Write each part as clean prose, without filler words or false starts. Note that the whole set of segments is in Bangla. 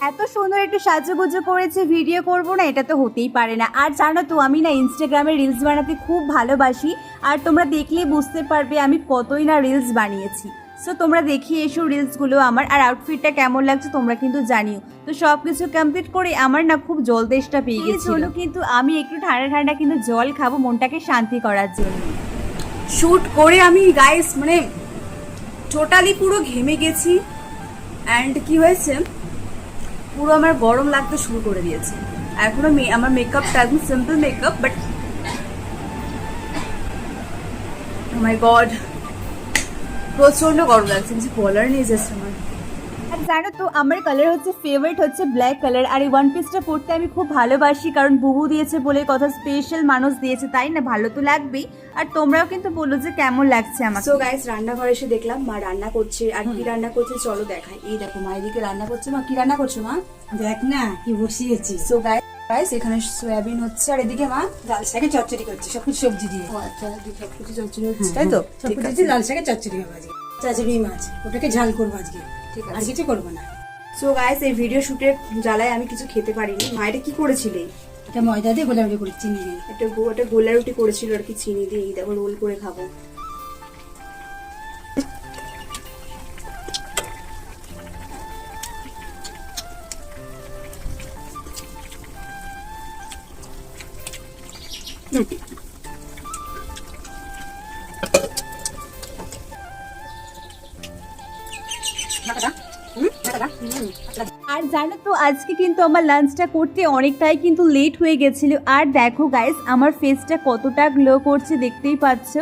এত সুন্দর একটু সাজুগুজু করেছে ভিডিও করব না, এটা তো হতেই পারে না। আর জানো তো আমি না ইনস্টাগ্রামে রিলস বানাতে খুব ভালোবাসি, আর তোমরা দেখলেই বুঝতে পারবে আমি কতই না রিলস বানিয়েছি। সো তোমরা দেখিয়ে এসো রিলসগুলো আমার, আর আউটফিটটা কেমন লাগছে তোমরা কিন্তু জানিও। তো সব কিছু কমপ্লিট করে আমার না খুব জল তেষ্টা পেয়ে গেছিল, কিন্তু আমি একটু ঠান্ডা ঠান্ডা কিন্তু জল খাবো মনটাকে শান্তি করার জন্য। শ্যুট করে আমি গাইস মানে টোটালি পুরো ঘেমে গেছি। অ্যান্ড কি হয়েছে, পুরো আমার গরম লাগতে শুরু করে দিয়েছে। এখনো আমার মেকআপটা একদম simple makeup, but my god প্রচন্ড গরম লাগছে, কিছু বলার নেই জাস্ট আমার। আর জানো তো আমার কালার হচ্ছে ফেভারিট হচ্ছে ব্ল্যাক কালার, আর এই ওয়ান পিসটা পরতে আমি খুব ভালোবাসি, কারণ বুবু দিয়েছে বলে কথা, স্পেশাল মানুষ দিয়েছে তাই না, ভালো তো লাগবেই। আর তোমরাও কিন্তু বলো যে কেমন লাগছে আমার। সো গাইস রান্নাঘরে এসে দেখলাম মা রান্না করছে, আর কি রান্না করছে চলো দেখাই। এই দেখো মা এদিকে রান্না করছে। মা কি রান্না করছো মা? দেখ না কি বসিয়েছি। সো গাইস এখানে সয়াবিন হচ্ছে, আর এদিকে মা লাল শাকে চচ্চড়ি করছি সবকিছু সবজি দিয়ে। ও আচ্ছা সবকিছু চচ্চড়ি হচ্ছে তাই তো? ঠিক সবকিছু আছে দিয়ে লাল শাকে চচ্চড়ি হবে আজকে। চাচড়ি মাছ ওটাকে ঝাল করবো আজকে, ঠিক আর আছে। কিছু করবো না। সো গাইস এই ভিডিও শুটের জ্বালায় আমি কিছু খেতে পারিনি। মা এটা কি করেছিলে? এটা ময়দা দিয়ে গোলাগুলি করে চিনি দিয়ে। একটা গোলা রুটি করেছিল আর কি চিনি দিয়ে। এই দেখো রোল করে খাবো। আর জানো তো আজকে কিন্তু আমার লাঞ্চটা করতে অনেকটাই কিন্তু লেট হয়ে গেছিল। আর দেখো গাইস আমার ফেসটা কতটা গ্লো করছে দেখতেই পাচ্ছ।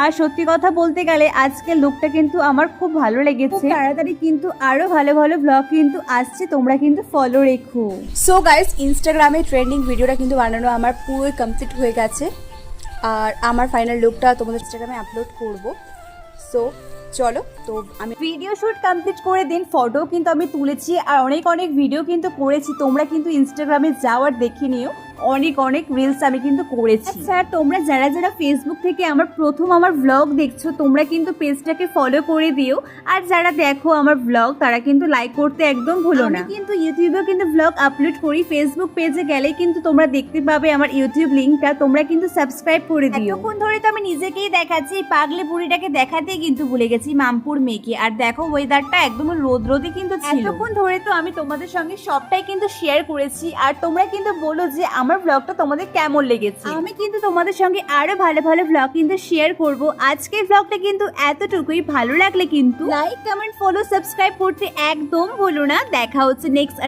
আর সত্যি কথা বলতে গেলে আজকের লুকটা কিন্তু আমার খুব ভালো লেগেছে। তাড়াতাড়ি কিন্তু আরো ভালো ভালো ব্লগ কিন্তু আসছে, তোমরা কিন্তু ফলো রেখো। সো গাইস ইনস্টাগ্রামে ট্রেন্ডিং ভিডিওটা কিন্তু বানানো আমার পুরোই কমপ্লিট হয়ে গেছে, আর আমার ফাইনাল লুকটা তোমাদের ইনস্টাগ্রামে আপলোড করব। সো চলো তো আমি ভিডিও শুট কমপ্লিট করে দেন ফটো কিন্তু আমি তুলেছি, আর অনেক অনেক ভিডিও কিন্তু করেছি। তোমরা কিন্তু ইনস্টাগ্রামে যাও আর দেখে নিও, অনেক অনেক রিলস আমি কিন্তু করেছি। স্যার তোমরা যারা যারা ফেসবুক থেকে আমার প্রথম আমার ব্লগ দেখছো তোমরা কিন্তু পেজটাকে ফলো করে দিও, আর যারা দেখো আমার ব্লগ তারা কিন্তু লাইক করতে একদম ভুলো না। আমি কিন্তু ইউটিউবেও কিন্তু ব্লগ আপলোড করি, ফেসবুক পেজে গেলেই কিন্তু তোমরা দেখতে পাবে আমার ইউটিউব লিঙ্কটা, তোমরা কিন্তু সাবস্ক্রাইব করে দিও। এতক্ষণ ধরে তো আমি নিজেকেই দেখাচ্ছি, পাগলি বুড়িটাকে দেখাতেই কিন্তু ভুলে গেছি মামপুর মেয়েকে। আর দেখো ওয়েদারটা একদম রোদ রোদই কিন্তু ছিল। এতক্ষণ ধরে তো আমি তোমাদের সঙ্গে সবটাই কিন্তু শেয়ার করেছি, আর তোমরা কিন্তু বলো যে আমার ব্লগটা তোমাদের কেমন লেগেছে। আমি কিন্তু তোমাদের সঙ্গে আরো ভালো ভালো ব্লগ কিন্তু শেয়ার করব। আজকের ব্লগটা কিন্তু এতটুকুই, ভালো লাগলে কিন্তু লাইক কমেন্ট ফলো সাবস্ক্রাইব করতে একদম ভুলো না। দেখা হচ্ছে নেক্সট